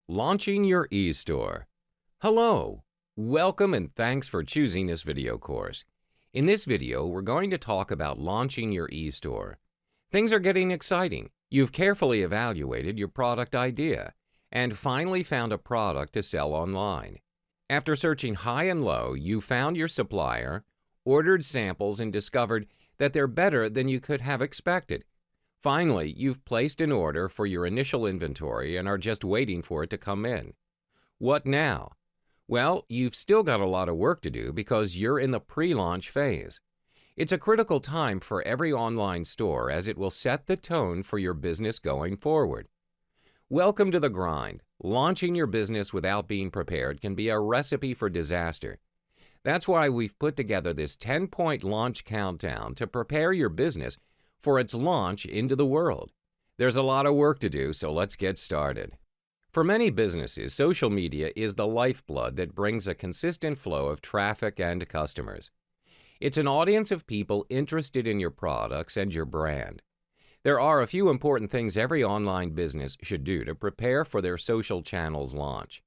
Launching your e-store. Hello, welcome and thanks for choosing this video course. In this video, we're going to talk about launching your e-store. Things are getting exciting. You've carefully evaluated your product idea and finally found a product to sell online. After searching high and low, you found your supplier, ordered samples, and discovered that they're better than you could have expected. Finally, you've placed an order for your initial inventory and are just waiting for it to come in. What now? Well, you've still got a lot of work to do because you're in the pre-launch phase. It's a critical time for every online store as it will set the tone for your business going forward. Welcome to the grind. Launching your business without being prepared can be a recipe for disaster. That's why we've put together this 10-point launch countdown to prepare your business for its launch into the world. There's a lot of work to do, so let's get started. For many businesses, social media is the lifeblood that brings a consistent flow of traffic and customers. It's an audience of people interested in your products and your brand. There are a few important things every online business should do to prepare for their social channels launch.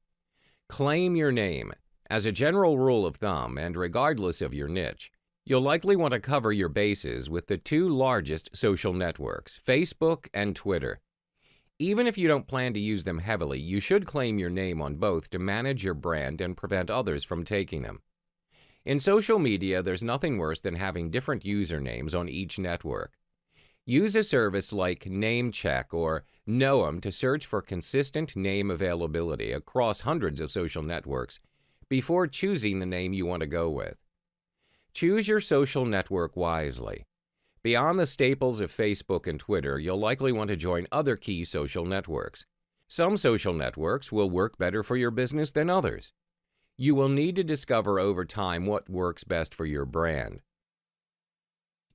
Claim your name. As a general rule of thumb, and regardless of your niche, you'll likely want to cover your bases with the two largest social networks, Facebook and Twitter. Even if you don't plan to use them heavily, you should claim your name on both to manage your brand and prevent others from taking them. In social media, there's nothing worse than having different usernames on each network. Use a service like Namecheck or Noam to search for consistent name availability across hundreds of social networks before choosing the name you want to go with. Choose your social network wisely. Beyond the staples of Facebook and Twitter, you'll likely want to join other key social networks. Some social networks will work better for your business than others. You will need to discover over time what works best for your brand.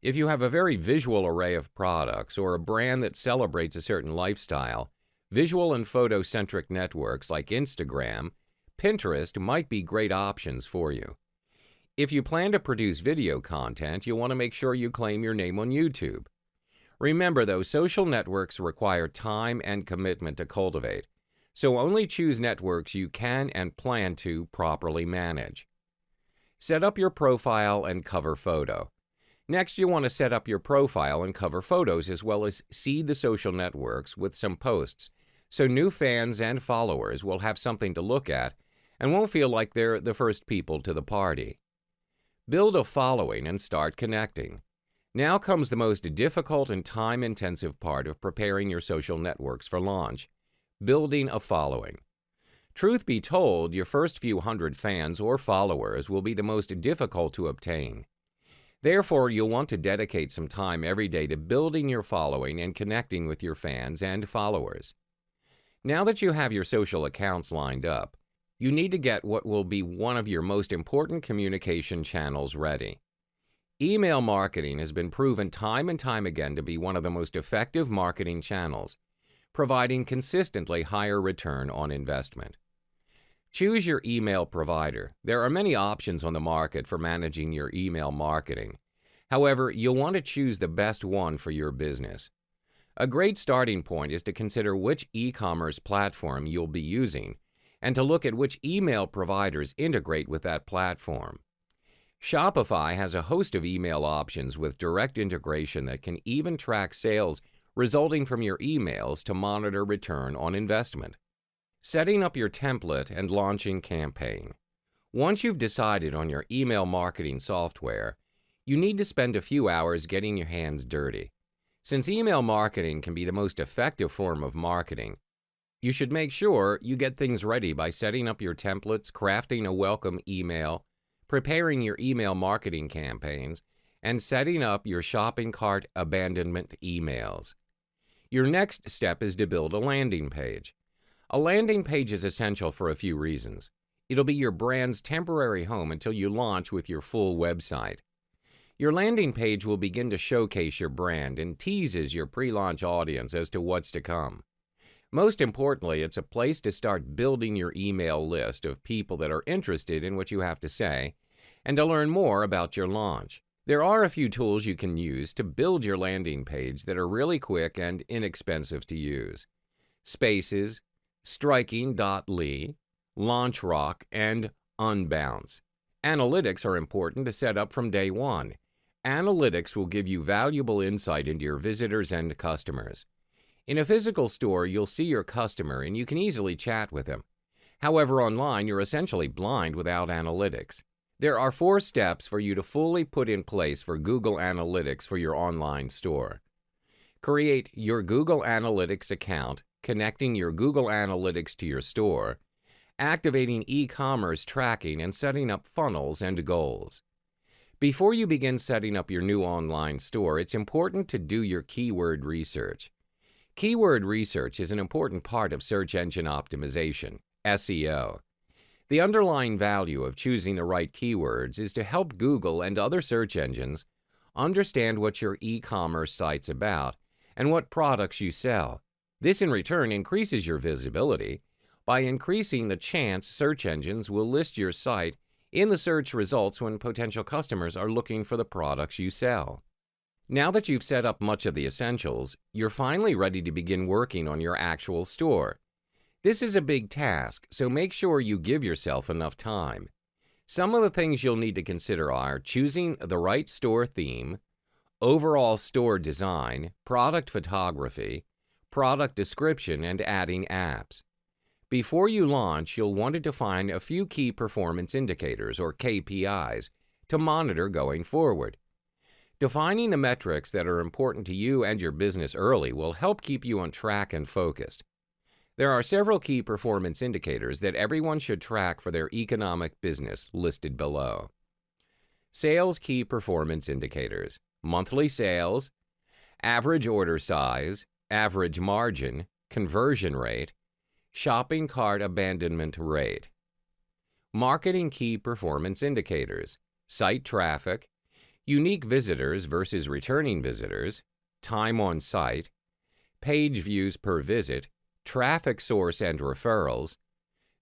If you have a very visual array of products or a brand that celebrates a certain lifestyle, visual and photo-centric networks like Instagram, Pinterest might be great options for you. If you plan to produce video content, you'll want to make sure you claim your name on YouTube. Remember, though, social networks require time and commitment to cultivate, so only choose networks you can and plan to properly manage. Set up your profile and cover photo. Next, you'll want to set up your profile and cover photos as well as seed the social networks with some posts, so new fans and followers will have something to look at and won't feel like they're the first people to the party. Build a following and start connecting. Now comes the most difficult and time-intensive part of preparing your social networks for launch: building a following. Truth be told, your first few hundred fans or followers will be the most difficult to obtain. Therefore, you'll want to dedicate some time every day to building your following and connecting with your fans and followers. Now that you have your social accounts lined up, you need to get what will be one of your most important communication channels ready. Email marketing has been proven time and time again to be one of the most effective marketing channels, providing consistently higher return on investment. Choose your email provider. There are many options on the market for managing your email marketing. However, you'll want to choose the best one for your business. A great starting point is to consider which e-commerce platform you'll be using and to look at which email providers integrate with that platform. Shopify has a host of email options with direct integration that can even track sales resulting from your emails to monitor return on investment. Setting up your template and launching campaign. Once you've decided on your email marketing software, you need to spend a few hours getting your hands dirty. Since email marketing can be the most effective form of marketing, you should make sure you get things ready by setting up your templates, crafting a welcome email, preparing your email marketing campaigns, and setting up your shopping cart abandonment emails. Your next step is to build a landing page. A landing page is essential for a few reasons. It'll be your brand's temporary home until you launch with your full website. Your landing page will begin to showcase your brand and teases your pre-launch audience as to what's to come. Most importantly, it's a place to start building your email list of people that are interested in what you have to say and to learn more about your launch. There are a few tools you can use to build your landing page that are really quick and inexpensive to use. Spaces, Striking.ly, LaunchRock, and Unbounce. Analytics are important to set up from day one. Analytics will give you valuable insight into your visitors and customers. In a physical store, you'll see your customer and you can easily chat with him. However, online, you're essentially blind without analytics. There are 4 steps for you to fully put in place for Google Analytics for your online store. Create your Google Analytics account, connecting your Google Analytics to your store, activating e-commerce tracking, and setting up funnels and goals. Before you begin setting up your new online store, it's important to do your keyword research. Keyword research is an important part of search engine optimization, SEO. The underlying value of choosing the right keywords is to help Google and other search engines understand what your e-commerce site's about and what products you sell. This in return increases your visibility by increasing the chance search engines will list your site in the search results when potential customers are looking for the products you sell. Now that you've set up much of the essentials, you're finally ready to begin working on your actual store. This is a big task, so make sure you give yourself enough time. Some of the things you'll need to consider are choosing the right store theme, overall store design, product photography, product description, and adding apps. Before you launch, you'll want to define a few key performance indicators, or KPIs, to monitor going forward. Defining the metrics that are important to you and your business early will help keep you on track and focused. There are several key performance indicators that everyone should track for their economic business listed below. Sales key performance indicators: monthly sales, average order size, average margin, conversion rate, shopping cart abandonment rate. Marketing key performance indicators: site traffic, unique visitors versus returning visitors, time on site, page views per visit, traffic source and referrals,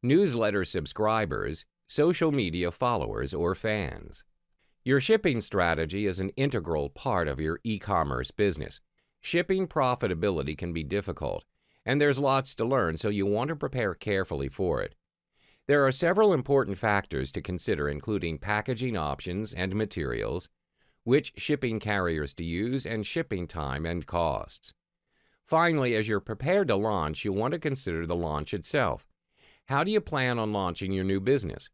newsletter subscribers, social media followers or fans. Your shipping strategy is an integral part of your e-commerce business. Shipping profitability can be difficult, and there's lots to learn, so you want to prepare carefully for it. There are several important factors to consider, including packaging options and materials, which shipping carriers to use, and shipping time and costs. Finally, as you're prepared to launch, you'll want to consider the launch itself. How do you plan on launching your new business?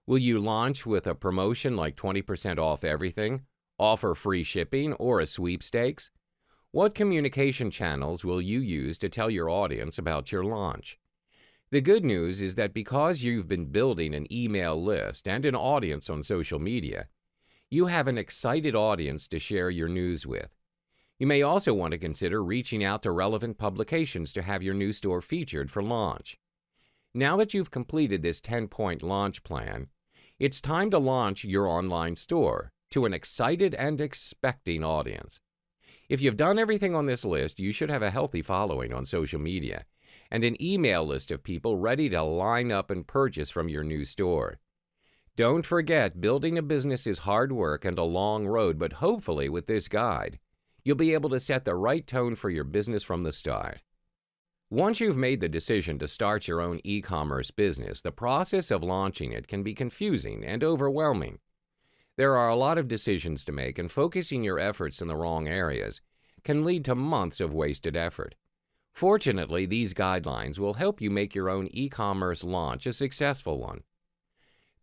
Will you launch with a promotion like 20% off everything, offer free shipping, or a sweepstakes? What communication channels will you use to tell your audience about your launch? The good news is that because you've been building an email list and an audience on social media, you have an excited audience to share your news with. You may also want to consider reaching out to relevant publications to have your new store featured for launch. Now that you've completed this 10-point launch plan, it's time to launch your online store to an excited and expecting audience. If you've done everything on this list, you should have a healthy following on social media and an email list of people ready to line up and purchase from your new store. Don't forget, building a business is hard work and a long road, but hopefully with this guide, you'll be able to set the right tone for your business from the start. Once you've made the decision to start your own e-commerce business, the process of launching it can be confusing and overwhelming. There are a lot of decisions to make, and focusing your efforts in the wrong areas can lead to months of wasted effort. Fortunately, these guidelines will help you make your own e-commerce launch a successful one.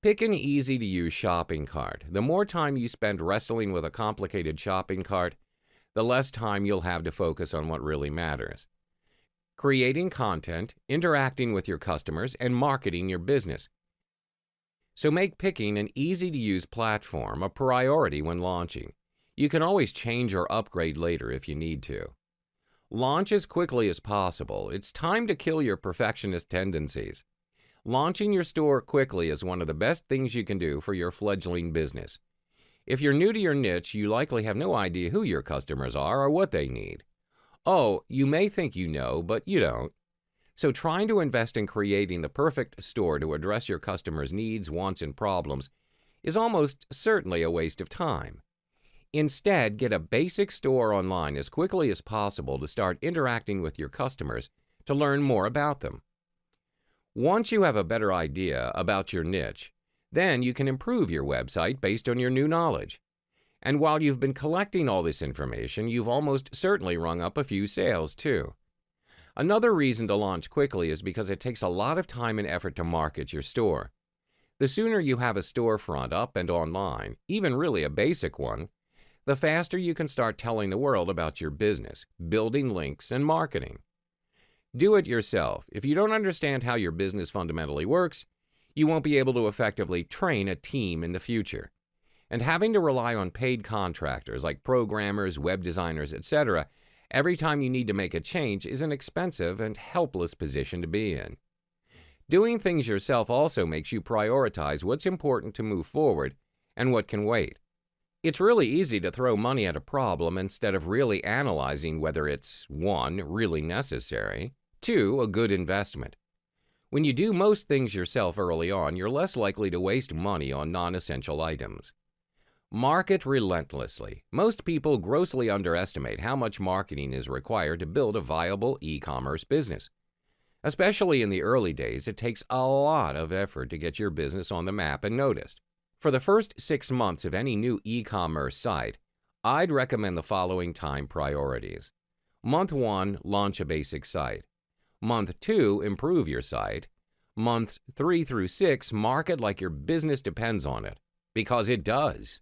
Pick an easy-to-use shopping cart. The more time you spend wrestling with a complicated shopping cart, the less time you'll have to focus on what really matters: creating content, interacting with your customers, and marketing your business. So make picking an easy-to-use platform a priority when launching. You can always change or upgrade later if you need to. Launch as quickly as possible. It's time to kill your perfectionist tendencies. Launching your store quickly is one of the best things you can do for your fledgling business. If you're new to your niche, you likely have no idea who your customers are or what they need. Oh, you may think you know, but you don't. So trying to invest in creating the perfect store to address your customers' needs, wants, and problems is almost certainly a waste of time. Instead, get a basic store online as quickly as possible to start interacting with your customers to learn more about them. Once you have a better idea about your niche, then you can improve your website based on your new knowledge. And while you've been collecting all this information, you've almost certainly rung up a few sales too. Another reason to launch quickly is because it takes a lot of time and effort to market your store. The sooner you have a storefront up and online, even really a basic one, the faster you can start telling the world about your business, building links, and marketing. Do it yourself. If you don't understand how your business fundamentally works, you won't be able to effectively train a team in the future. And having to rely on paid contractors like programmers, web designers, etc., every time you need to make a change is an expensive and helpless position to be in. Doing things yourself also makes you prioritize what's important to move forward and what can wait. It's really easy to throw money at a problem instead of really analyzing whether it's 1. Really necessary, 2. A good investment. When you do most things yourself early on, you're less likely to waste money on non-essential items. Market relentlessly. Most people grossly underestimate how much marketing is required to build a viable e-commerce business. Especially in the early days, it takes a lot of effort to get your business on the map and noticed. For the first 6 months of any new e-commerce site, I'd recommend the following time priorities. Month 1, launch a basic site. Month 2, improve your site. Months 3 through 6, market like your business depends on it, because it does.